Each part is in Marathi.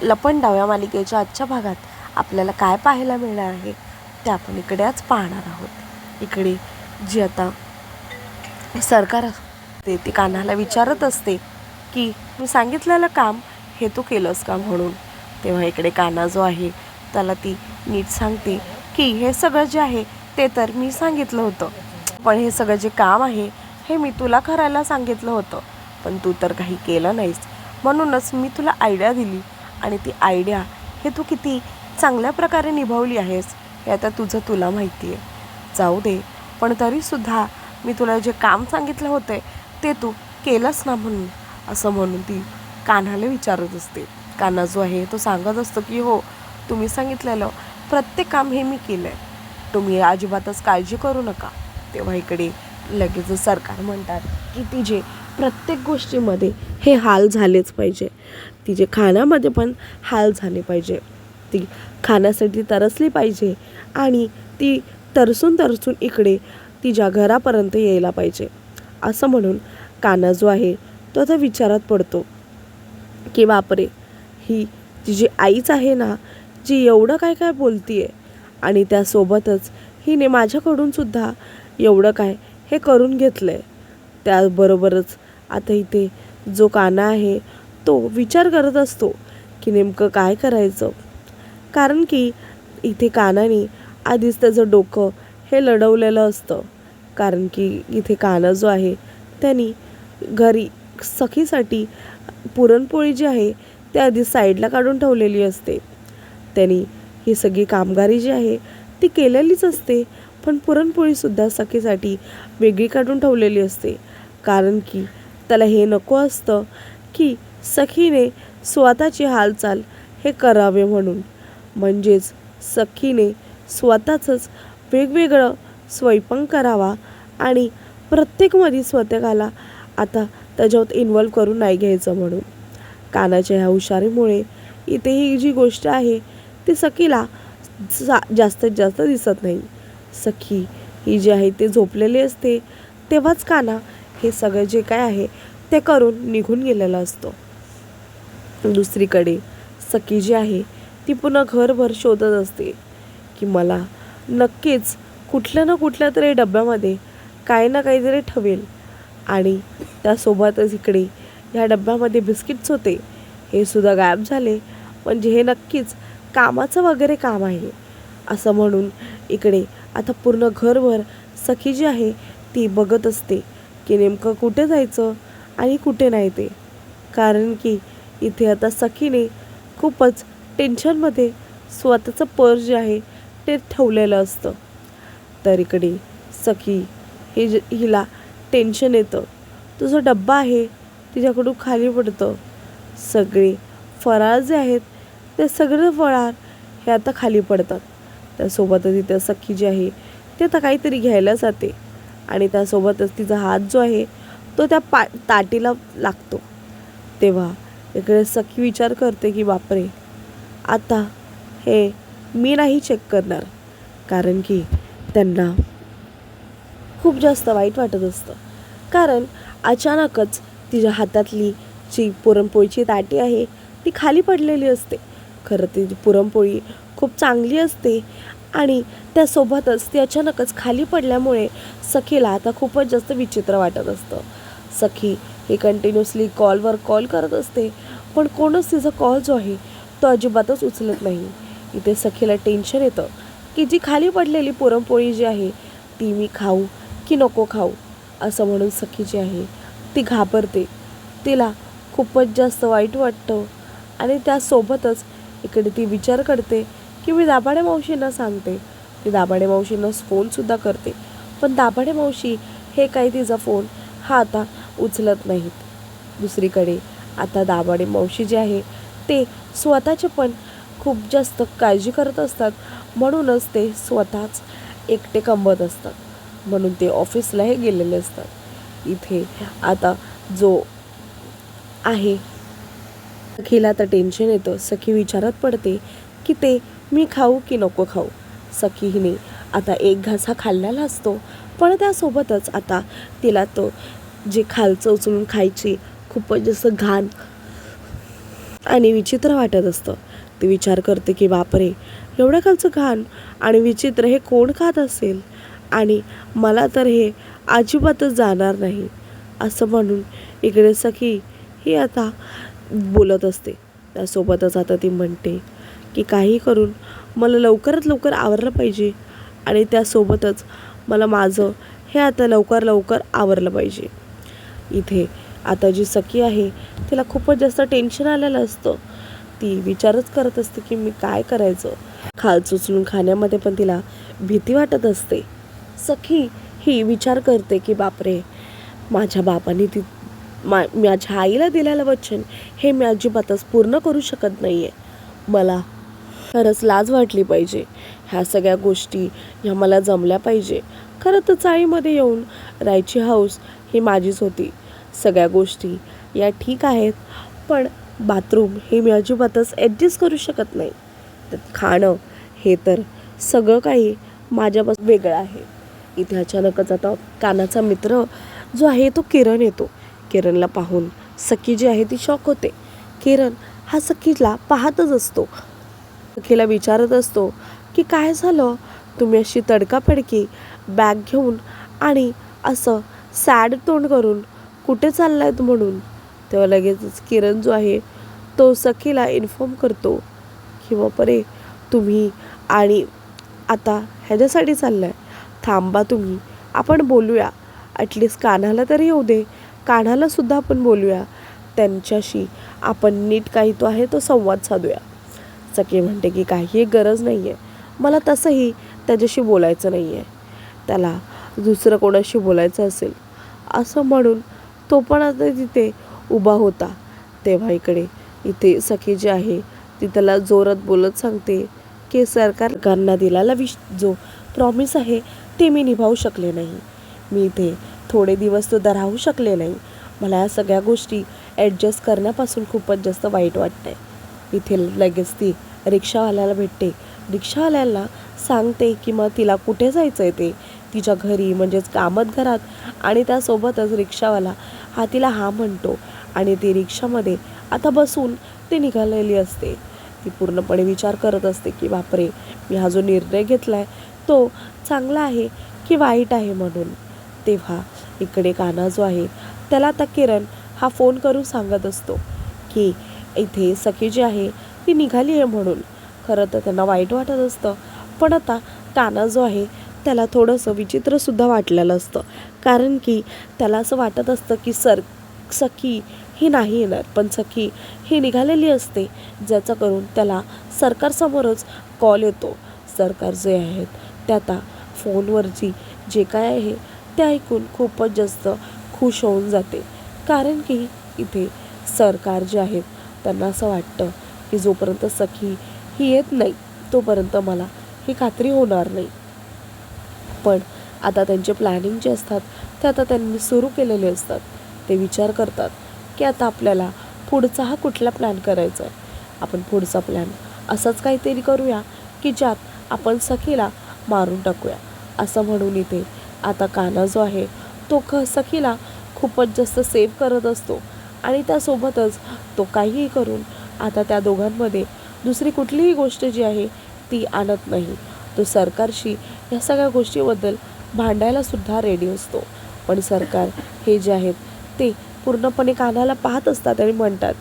लपंडाव या मालिकेच्या आजच्या भागात आपल्याला काय पाहायला मिळणार आहे ते आपण इकडे आज पाहणार आहोत. इकडे जी आता सरकार असते ती कान्हाला विचारत असते की मी सांगितलेलं काम हे तू केलंस का म्हणून. तेव्हा इकडे कान्हा जो आहे त्याला ती नीट सांगते की हे सगळं जे आहे ते तर मी सांगितलं होतं, पण हे सगळं जे काम आहे हे मी तुला करायला सांगितलं होतं, पण तू तर काही केलं नाहीस. म्हणूनच मी तुला आयडिया दिली आणि ती आयडिया हे तू किती चांगल्या प्रकारे निभावली आहेस हे आता तुला माहिती आहे. जाऊ दे, पण तरीसुद्धा मी तुला जे काम सांगितलं होते ते तू केलंस ना म्हणून, असं म्हणून ती कान्हाला विचारत असते. कान्हा जो आहे तो सांगत असतो की हो, तुम्ही सांगितलेलं प्रत्येक काम हे मी केलं आहे, तुम्ही अजिबातच काळजी करू नका. तेव्हा इकडे लगेच सरकार म्हणतात की तिचे प्रत्येक गोष्टीमध्ये हे हाल झालेच पाहिजे, तिचे खाण्यामध्ये पण हाल झाले पाहिजे, ती खाण्यासाठी तरसली पाहिजे आणि ती तरसून इकडे तिच्या घरापर्यंत यायला पाहिजे. असं म्हणून कान्हा जो आहे तो आता विचारात पडतो की बापरे, ही तिची आईच आहे ना जी एवढं काय काय बोलतीये, आणि त्यासोबतच हिने माझ्याकडून सुद्धा एवढं काय हे करून घेतलं आहे. त्याबरोबरच आता इथे जो कान्हा आहे तो विचार करत असतो की नेमकं काय करायचं, कारण की इथे कान्हाने आधीच त्याचं डोकं हे लढवलेलं असतं. कारण की इथे कान्हा जो आहे त्यांनी घरी सखीसाठी पुरणपोळी जी आहे ते आधी साईडला काढून ठेवलेली असते. त्यांनी ही सगळी कामगारी जी आहे ती केलेलीच असते, पण पुरणपोळीसुद्धा सखीसाठी वेगळी काढून ठेवलेली असते. कारण की त्याला हे नको असतं की सखीने स्वतःची हालचाल हे करावे म्हणून, म्हणजेच सखीने स्वतःचंच वेगवेगळं स्वयंपाक करावा आणि प्रत्येकमध्ये स्वतःला आता त्याच्यात इन्व्हॉल्व करून नाही घ्यायचं म्हणून. कान्हाच्या ह्या हुशारीमुळे इथे ही जी गोष्ट आहे ती सखीला जास्तीत जास्त दिसत नाही. सखी ही जी आहे ते झोपलेली असते तेव्हाच कान्हा हे सगळं जे काय आहे ते करून निघून गेलेला असतो. दुसरीकडे सखी जी आहे ती पुन्हा घरभर शोधत असते की मला नक्कीच कुठल्या ना कुठल्या तरी डब्यामध्ये काही ना काहीतरी ठेवेल, आणि त्यासोबतच इकडे ह्या डब्यामध्ये बिस्किट्स होते हे सुद्धा गायब झाले, म्हणजे हे नक्कीच कामाचं वगैरे काम आहे. असं म्हणून इकडे आता पूर्ण घरभर सखी जी आहे ती बघत असते की नेमकं कुठे जायचं आणि कुठे नाही ते. कारण की इथे आता सखीने खूपच टेन्शनमध्ये स्वतःचं पर्स जे आहे ते ठेवलेलं असतं. तर इकडे सखी हिला टेन्शन येतं, तुझा डब्बा आहे तिच्याकडून खाली पडतं, सगळे फराळ जे आहेत ते सगळे फराळ हे आता खाली पडतात. त्यासोबतच इथे सखी जी आहे ती आता काहीतरी घ्यायला जाते आणि त्यासोबतच तिचा हात जो आहे तो त्या ताटीला लागतो. तेव्हा इकडे सखी विचार करते की बापरे, आता हे मी नाही चेक करणार, कारण की त्यांना खूप जास्त वाईट वाटत असतं. कारण अचानकच तिच्या हातातली जी पुरणपोळीची ताटी आहे ती खाली पडलेली असते. खरं ती पुरणपोळी खूप चांगली असते आणि त्यासोबतच ती अचानकच खाली पडल्यामुळे सखीला आता खूपच जास्त विचित्र वाटत असतं. सखी ही कंटिन्युअसली कॉलवर कॉल करत असते, पण कोणच तिचा कॉल जो आहे तो अजिबातच उचलत नाही. इथे सखीला टेन्शन येतं की जी खाली पडलेली पुरणपोळी जी आहे ती मी खाऊ की नको खाऊ, असं म्हणून सखी जी आहे ती घाबरते. तिला खूपच जास्त वाईट वाटतं आणि त्यासोबतच इकडे ती विचार करते की मी दाभाडे मावशींना सांगते. ती दाभाडे मावशींना फोनसुद्धा करते, पण दाभाडे मावशी हे काही तिचा फोन हा आता उचलत नाहीत. दुसरीकडे आता दाभाडे मावशी जे आहे ते स्वतःचे पण खूप जास्त काळजी करत असतात, म्हणूनच ते स्वतःच एकटे कमवत असतात, म्हणून ते ऑफिसलाही गेलेले असतात. इथे आता जो आहे सखीला आता टेन्शन येतं. सखी विचारात पडते की ते मी खाऊ की नको खाऊ. सखी हिने आता एक घास हा खाल्लेला असतो, पण त्यासोबतच आता तिला तो जे खालचं उचलून खायची खूपच जास्त घाण आणि विचित्र वाटत असतं. ती विचार करते की बापरे, एवढ्या खालचं घाण आणि विचित्र हे कोण खात असेल, आणि मला तर हे अजिबातच जाणार नाही. असं म्हणून इकडे सखी ही आता बोलत असते. त्यासोबतच आता ती म्हणते की काही करून मला लवकरात लवकर आवरलं पाहिजे, आणि त्यासोबतच मला माझं हे आता लवकर आवरलं पाहिजे. इथे आता जी सखी आहे तिला खूपच जास्त टेन्शन आलेलं असतं. ती विचारच करत असते की मी काय करायचं. खालचं उचलून खाण्यामध्ये पण तिला भीती वाटत असते. सखी ही विचार करते की बापरे, माझ्या बापाने माझ्या आईला दिलेलं वचन हे मी अजिबातच पूर्ण करू शकत नाही आहे. मला खरंच लाज वाटली पाहिजे. ह्या सगळ्या गोष्टी ह्या मला जमल्या पाहिजे. खरं तर चाळीमध्ये येऊन राहायची हौस ही माझीच होती. सगळ्या गोष्टी या ठीक आहेत, पण बाथरूम हे मी अजिबातच ॲडजस्ट करू शकत नाही. त्यात खाणं हे तर सगळं काही माझ्यापासून वेगळं आहे. इथे अचानकच आता कानाचा मित्र जो आहे तो किरण येतो. किरणला पाहून सखी जी आहे ती शॉक होते. किरण हा सखीला पाहतच असतो. सखीला विचारत असतो की काय झालं, तुम्ही अशी तडकाफडकी बॅग घेऊन आणि असं सॅड तोंड करून कुठे चाललायत म्हणून. तेव्हा लगेचच किरण जो आहे तो सखीला इन्फॉर्म करतो की बापरे, तुम्ही आणि आता ह्याच्यासाठी चाललाय, थांबा तुम्ही, आपण बोलूया. ॲटलिस्ट कान्हाला तरी येऊ दे, कान्हालासुद्धा आपण बोलूया, त्यांच्याशी आपण नीट काही तो आहे तो संवाद साधूया. सखी म्हणते की काही गरज नाही आहे, मला तसंही त्याच्याशी बोलायचं नाही आहे, त्याला दुसरं कोणाशी बोलायचं असेल. असं म्हणून तो पण आता तिथे उभा होता. तेव्हा इथे सखी जी आहे ती त्याला जोरात बोलत सांगते की सरकारनं दिलेला जो प्रॉमिस आहे ते मी निभावू शकले नाही. मी इथे थोडे दिवस सुद्धा राहू शकले नाही. मला या सगळ्या गोष्टी ॲडजस्ट करण्यापासून खूपच जास्त वाईट वाटतं आहे. इथे लगेच ती रिक्षावाल्याला भेटते. रिक्षावाल्याला सांगते की मग तिला कुठे जायचं आहे ते, तिच्या घरी म्हणजेच कामत घरात. आणि त्यासोबतच रिक्षावाला हा तिला हा म्हणतो आणि ती रिक्षामध्ये आता बसून ती निघालेली असते. ती पूर्णपणे विचार करत असते की बापरे, मी हा जो निर्णय घेतला आहे तो चांगला आहे की वाईट आहे म्हणून. तेव्हा इकडे कान्हा जो आहे त्याला आता किरण हा फोन करून सांगत असतो की इथे सखी जी आहे ती निघाली आहे म्हणून. खरं तर त्यांना वाईट वाटत असतं, पण आता कान्हा जो आहे त्याला थोडंसं विचित्रसुद्धा वाटलेलं असतं. कारण की त्याला असं वाटत असतं की सखी ही नाही येणार, पण सखी ही निघालेली असते, ज्याचा करून त्याला सरकारसमोरच कॉल येतो. सरकार जे आहेत ते आता फोनवरची जे काय आहे ते ऐकून खूपच जास्त खुश होऊन जाते. कारण की इथे सरकार जे आहेत त्यांना असं वाटतं की जोपर्यंत सखी ही येत नाही तोपर्यंत मला ही खात्री होणार नाही. पण आता त्यांचे प्लॅनिंग जे असतात ते आता त्यांनी सुरू केलेले असतात. ते विचार करतात की आता आपल्याला पुढचा हा कुठला प्लॅन करायचा आहे. आपण पुढचा प्लॅन असाच काहीतरी करूया की ज्यात आपण सखीला मारून टाकूया. असं म्हणून इथे आता कान्हा जो आहे तो सखीला खूपच जास्त सेव्ह करत असतो. आणि त्यासोबतच तो काहीही करून आता त्या दोघांमध्ये दुसरी कुठलीही गोष्ट जी आहे ती आणत नाही. तो सरकारशी या सगळ्या गोष्टीबद्दल भांडायलासुद्धा रेडी असतो. पण सरकार हे जे आहेत ते पूर्णपणे कान्हाला पाहत असतात आणि म्हणतात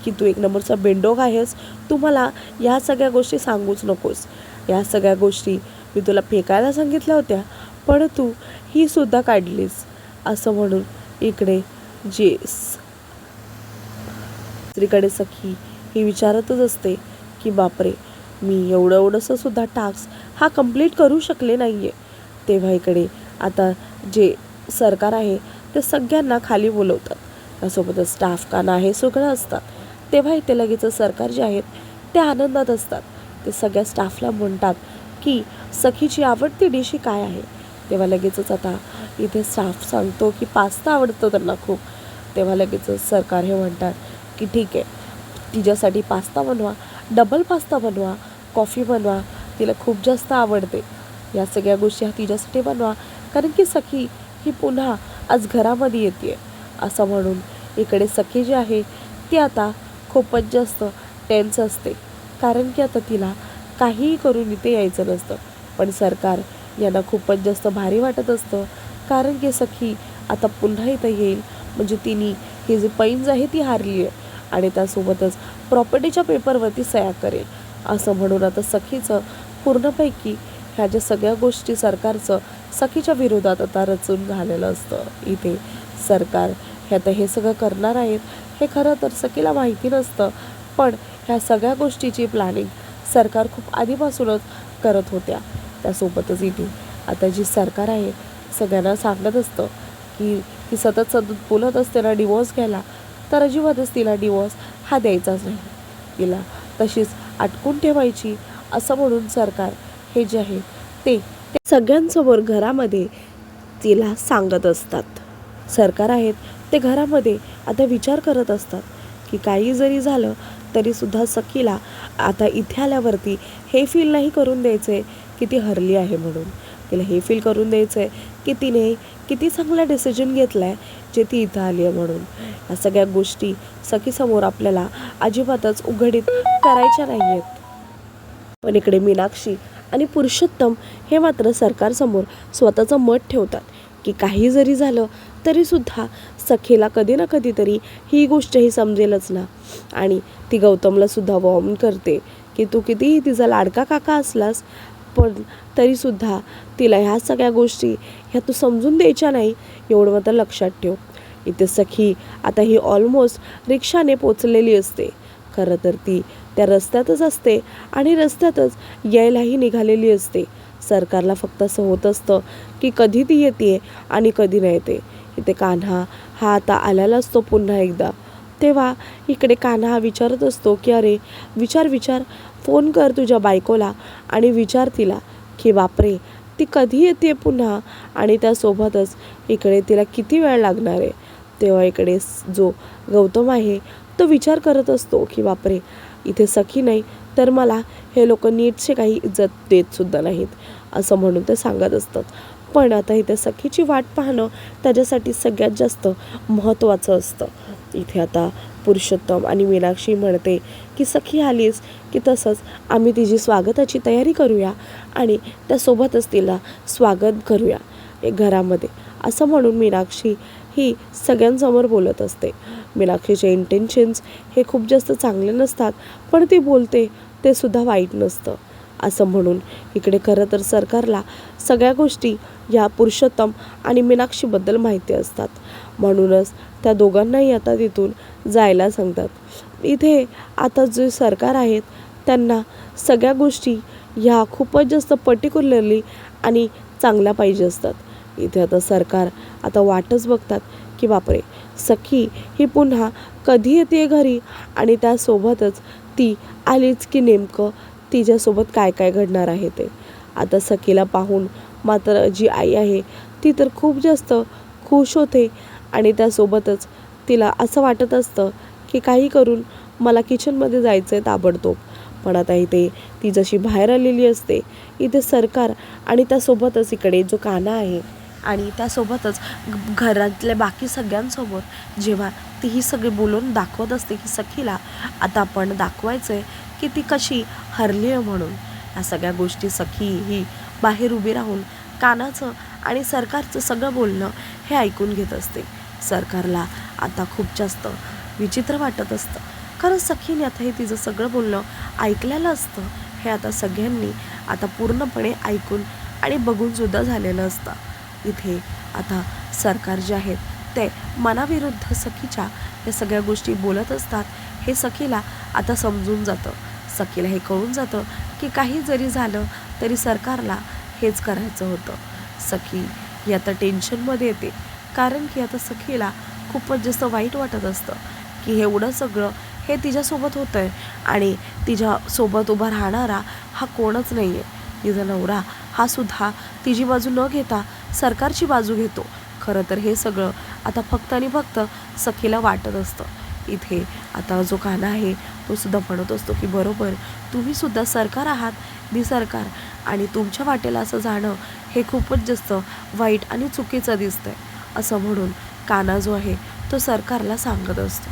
की तू एक नंबरचा बेंडोग आहेस, तू मला या सगळ्या गोष्टी सांगूच नकोस. या सगळ्या गोष्टी मी तुला फेकायला सांगितल्या होत्या, पण तू ही सुद्धा काढलीस. असं म्हणून इकडे जे स्त्रीकडे सखी ही विचारतच असते की बापरे, मी एवढंसं सुद्धा टास्क हा कंप्लीट करू शकले नाही आहे. तेव्हा इकडे आता जे सरकार आहे ते सगळ्यांना खाली बोलवतात. त्यासोबतच स्टाफ कान्हा हे सगळं असतात. तेव्हा इथे लगेच सरकार जे आहेत ते आनंदात असतात. ते सगळ्या स्टाफला म्हणतात की सखीची आवडती डिश ही काय आहे. तेव्हा लगेचच आता इथे स्टाफ सांगतो की पास्ता आवडतो त्यांना खूप. तेव्हा लगेचच सरकार हे म्हणतात की ठीक आहे, तिच्यासाठी पास्ता बनवा, डबल पास्ता बनवा, कॉफी बनवा, तिला खूप जास्त आवडते. या सगळ्या गोष्टी तिच्यासाठी बनवा, कारण की सखी ही पुन्हा आज घरामध्ये येते. असं म्हणून इकडे सखी जी आहे ती आता खूपच जास्त टेन्स असते, कारण की आता तिला काहीही करून इथे यायचं नसतं. पण सरकार यांना खूपच जास्त भारी वाटत असतं, कारण की सखी आता पुन्हा इथं येईल, म्हणजे तिने ही जी पैंज आहे ती हारली आहे आणि त्यासोबतच प्रॉपर्टीच्या पेपरवरती सह्या करेल. असं म्हणून आता सखीचं पूर्णपैकी ह्या ज्या सगळ्या गोष्टी सरकारचं सखीच्या विरोधात आता रचून झालेलं असतं. इथे सरकार हे आता हे सगळं करणार आहेत हे खरं तर सखीला माहिती नसतं, पण ह्या सगळ्या गोष्टीची प्लॅनिंग सरकार खूप आधीपासूनच करत होत्या. त्यासोबतच इथे आता जी सरकार आहे सगळ्यांना सांगत असतं की ती सतत बोलत असते ना डिवोर्स घ्यायला, तर अजिबातच तिला डिवोर्स हा द्यायचाच नाही, तिला तशीच अटकून ठेवायची. असं म्हणून सरकार हे जे आहे ते सगळ्यांसमोर घरामध्ये तिला सांगत असतात. सरकार आहेत ते घरामध्ये आता विचार करत असतात की काही जरी झालं तरीसुद्धा सखीला आता इथे आल्यावरती हे फील नाही करून द्यायचं आहे की ती हरली आहे म्हणून. तिला हे फील करून द्यायचं आहे की तिने किती चांगला डिसिजन घेतला आहे जे ती इथं आली आहे म्हणून. या सगळ्या गोष्टी सखीसमोर आपल्याला अजिबातच उघडीत करायच्या नाही आहेत. पण इकडे मीनाक्षी आणि पुरुषोत्तम हे मात्र सरकारसमोर स्वतःचं मत ठेवतात की काही जरी झालं तरीसुद्धा सखीला कधी ना कधीतरी ही गोष्टही समजेलच ना. आणि ती गौतमलासुद्धा वॉर्न करते की तू कितीही तिचा लाडका काका असलास पण तरीसुद्धा तिला ह्या सगळ्या गोष्टी ह्या तू समजून द्यायच्या नाही, एवढं मात्र लक्षात ठेव. इथे सखी आता ही ऑलमोस्ट रिक्षाने पोचलेली असते. खरं तर ती त्या रस्त्यातच असते आणि रस्त्यातच यायलाही निघालेली असते. सरकारला फक्त असं होत असतं की कधी ती येते आणि कधी नाही येते. इथे कान्हा हा आता आलेला असतो पुन्हा एकदा. तेव्हा इकडे कान्हा विचारत असतो की अरे विचार फोन कर तुझ्या बायकोला आणि विचार तिला की बापरे ती कधी येते पुन्हा आणि त्यासोबतच इकडे तिला किती वेळ लागणार आहे. तेव्हा इकडे जो गौतम आहे तो विचार करत असतो की बापरे इथे सखी नाही तर मला हे लोक नीटचे काही इज्जत देतसुद्धा नाहीत, असं म्हणून ते सांगत असतात. पण आता इथे सखीची वाट पाहणं त्याच्यासाठी सगळ्यात जास्त महत्त्वाचं असतं. इथे आता पुरुषोत्तम आणि मीनाक्षी म्हणते की सखी आलीस की तसंच आम्ही तिची स्वागताची तयारी करूया आणि त्यासोबतच तिला स्वागत करूया एक घरामध्ये, असं म्हणून मीनाक्षी ही सगळ्यांसमोर बोलत असते. मीनाक्षीचे इंटेन्शन्स हे खूप जास्त चांगले नसतात, पण ती बोलते ते सुद्धा वाईट नसतं. असं म्हणून इकडे खरं तर सरकारला सगळ्या गोष्टी या पुरुषोत्तम आणि मीनाक्षीबद्दल माहिती असतात, म्हणूनच त्या दोघांनाही आता तिथून जायला सांगतात. इथे आता जे सरकार आहेत त्यांना सगळ्या गोष्टी ह्या खूपच जास्त पर्टिक्युलरली आणि चांगल्या पाहिजे असतात. इथे आता सरकार आता वाटच बघतात की बापरे सखी ही पुन्हा कधी येते घरी आणि त्यासोबतच ती आलीच की नेमकं तिच्यासोबत काय काय घडणार आहे ते. आता सखीला पाहून मात्र जी आई आहे ती तर खूप जास्त खुश होते आणि त्यासोबतच तिला असं वाटत असतं की काही करून मला किचनमध्ये जायचं आहे ताबडतोब. पण आता इथे ती जशी बाहेर आलेली असते इथे सरकार आणि त्यासोबतच इकडे जो कान्हा आहे आणि त्यासोबतच घरातल्या बाकी सगळ्यांसमोर जेव्हा ती ही सगळी बोलून दाखवत असते की सखीला आता आपण दाखवायचं आहे की ती कशी हरली आहे म्हणून. या सगळ्या गोष्टी सखी ही बाहेर उभी राहून कानाचं आणि सरकारचं सगळं बोलणं हे ऐकून घेत असते. सरकारला आता खूप जास्त विचित्र वाटत असतं, कारण सखीने आता हे तिचं सगळं बोलणं ऐकलेलं असतं. हे आता सगळ्यांनी आता पूर्णपणे ऐकून आणि बघूनसुद्धा झालेलं असतं. इथे आता सरकार जे आहेत ते मनाविरुद्ध सखीच्या या सगळ्या गोष्टी बोलत असतात. हे सखीला आता समजून जातं, सखीला हे कळून जातं की काही जरी झालं तरी सरकारला हेच करायचं होतं. सखी ही आता टेन्शनमध्ये येते, कारण की आता सखीला खूपच जास्त वाईट वाटत असतं की एवढं सगळं हे तिच्यासोबत होतं आहे आणि तिच्यासोबत उभा राहणारा हा कोणच नाही आहे. तिचा नवरा हा सुद्धा तिची बाजू न घेता सरकारची बाजू घेतो. खरं तर हे सगळं आता फक्त आणि फक्त सखीला वाटत असतं. इथे आता जो कान्हा आहे तो सुद्धा म्हणत असतो की बरोबर तुम्हीसुद्धा सरकार आहात, मी सरकार, आणि तुमच्या वाटेला असं जाणं हे खूपच जास्त वाईट आणि चुकीचं दिसतंय, असं म्हणून कान्हा जो आहे तो सरकारला सांगत असतो.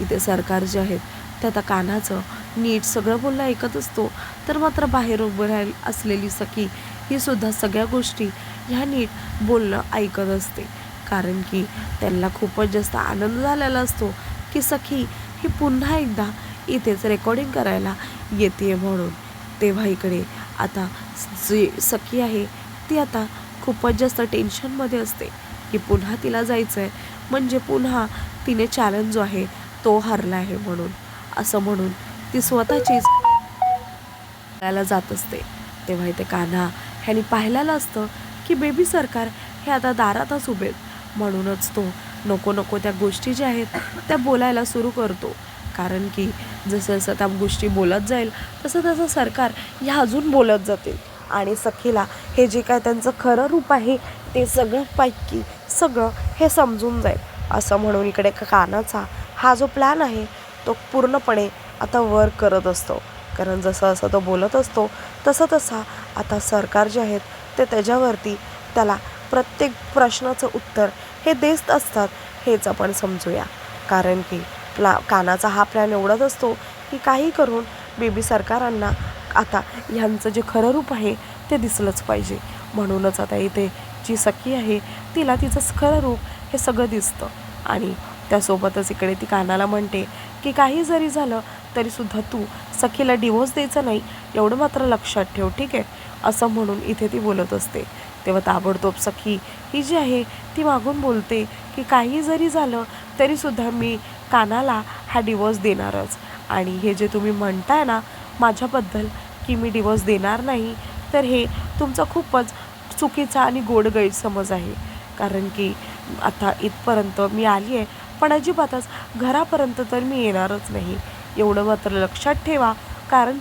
इथे सरकार जे आहेत ते आता कान्हाचं नीट सगळं बोलणं ऐकत असतो. तर मात्र बाहेर उभं राहील असलेली सखी ही सुद्धा सगळ्या गोष्टी ह्या नीट बोलणं ऐकत असते. कारण की त्यांना खूपच जास्त आनंद झालेला असतो की सखी ही पुन्हा एकदा इथेच रेकॉर्डिंग करायला येते म्हणून. तेव्हा इकडे आता जी सखी आहे ती आता खूपच जास्त टेन्शनमध्ये असते की पुन्हा तिला जायचं आहे, म्हणजे पुन्हा तिने चॅलेंज जो आहे तो हरला आहे म्हणून. असं म्हणून ती स्वतःचीच करायला जात असते. तेव्हा इथे कान्हा ह्यानी पाहिलेलं असतं की बेबी सरकार हे आता दारातच उभेत. म्हणूनच तो नको नको त्या गोष्टी ज्या आहेत त्या बोलायला सुरू करतो. कारण की जसं जसं त्या गोष्टी बोलत जाईल तसं तसं सरकार ह्या अजून बोलत जातील आणि सखीला हे जे काय त्यांचं खरं रूप आहे ते सगळ्यांपैकी सगळं हे समजून जाईल. असं म्हणून इकडे कान्हाचा हा जो प्लॅन आहे तो पूर्णपणे आता वर्क करत असतो. कारण जसं असं तो बोलत असतो तसं तसा आता सरकार जे आहेत ते त्याच्यावरती त्याला प्रत्येक प्रश्नाचं उत्तर हे देत असतात हेच आपण समजूया. कारण की कानाचा हा प्लॅन एवढाच असतो की काही करून बेबी सरकारांना आता ह्यांचं जे खरं रूप आहे ते दिसलंच पाहिजे. म्हणूनच आता इथे जी सखी आहे तिला तिचं खरं रूप हे सगळं दिसतं आणि त्यासोबतच इकडे ती कानाला म्हणते की काही जरी झालं तरीसुद्धा तू सखीला डिवोर्स द्यायचा नाही एवढं मात्र लक्षात ठेव, ठीक आहे. असं म्हणून इथे ती बोलत असते. तेव्हा ताबडतोब सखी ही जी आहे ती मागून बोलते की काही जरी झालं तरीसुद्धा मी कानाला हा डिवोर्स देणारच. आणि हे जे तुम्ही म्हणताय ना माझ्याबद्दल की मी डिवोर्स देणार नाही, तर हे तुमचा खूपच चुकीचा आणि गोड गैरसमज आहे. कारण की आता इथपर्यंत मी आली आहे पण अजिबातच घरापर्यंत तर मी येणारच नाही, एवढं मात्र लक्षात ठेवा. कारण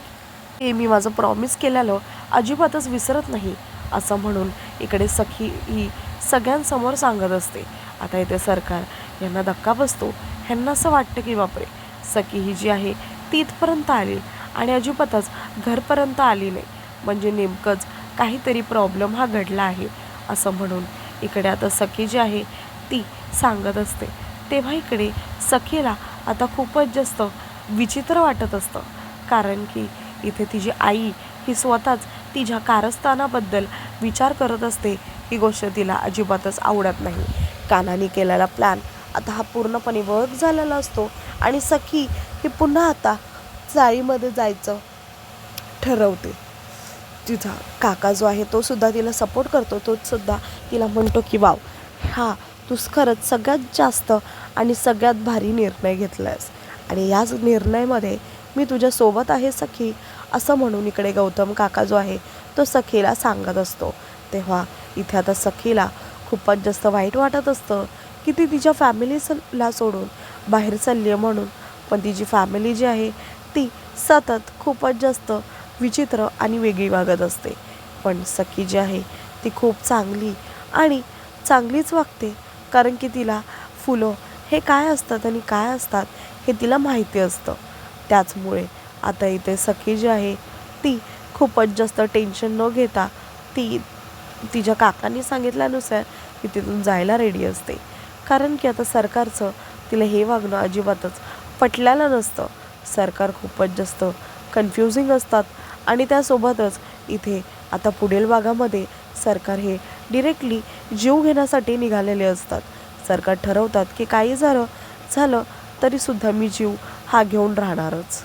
हे मी माझं प्रॉमिस केलेलं अजिबातच विसरत नाही. असं म्हणून इकडे सखी ही सगळ्यांसमोर सांगत असते. आता इथे सरकार यांना धक्का बसतो. ह्यांना असं वाटतं की बापरे, सखी ही जी आहे ती इथपर्यंत आली आणि अजिबातच घरपर्यंत आली नाही, म्हणजे नेमकंच काहीतरी प्रॉब्लेम हा घडला आहे. असं म्हणून इकडे आता सखी जी आहे ती सांगत असते. तेव्हा इकडे सखीला आता खूपच जास्त विचित्र वाटत असतं. कारण की इथे तिची आई ही स्वतःच तिच्या कारस्थानाबद्दल विचार करत असते. ही गोष्ट तिला अजिबातच आवडत नाही. कानाने केलेला प्लॅन आता हा पूर्णपणे वर्क झालेला असतो आणि सखी ही पुन्हा आता चाळीमध्ये जायचं ठरवते. तिचा काका जो आहे तो सुद्धा तिला सपोर्ट करतो. तोच सुद्धा तिला म्हणतो की वाव, हा तूच खरंच सगळ्यात जास्त आणि सगळ्यात भारी निर्णय घेतलायस आणि याच निर्णयामध्ये मी तुझ्यासोबत आहे सखी. असं म्हणून इकडे गौतम काका जो आहे तो सखीला सांगत असतो. तेव्हा इथे आता सखीला खूपच जास्त वाईट वाटत असतं की ती तिच्या फॅमिलीला सोडून बाहेर चालली आहे म्हणून. पण तिची फॅमिली जी आहे ती सतत खूपच जास्त विचित्र आणि वेगळी वागत असते. पण सखी जी आहे ती खूप चांगली आणि चांगलीच वागते. कारण की तिला फुलं हे काय असतात आणि काय असतात हे तिला माहिती असतं. त्याचमुळे आता इथे सखी जी आहे ती खूपच जास्त टेन्शन न घेता ती तिच्या काकांनी सांगितल्यानुसार ती तिथून जायला रेडी असते. कारण की आता सरकारचं तिला हे वागणं अजिबातच पटलेलं नसतं. सरकार खूपच जास्त कन्फ्युजिंग असतात आणि त्यासोबतच इथे आता पुढील भागामध्ये सरकार हे डिरेक्टली जीव घेण्यासाठी निघालेले असतात. सरकार ठरवतात की काही झालं तरीसुद्धा मी जीव हा घेऊन राहणारच.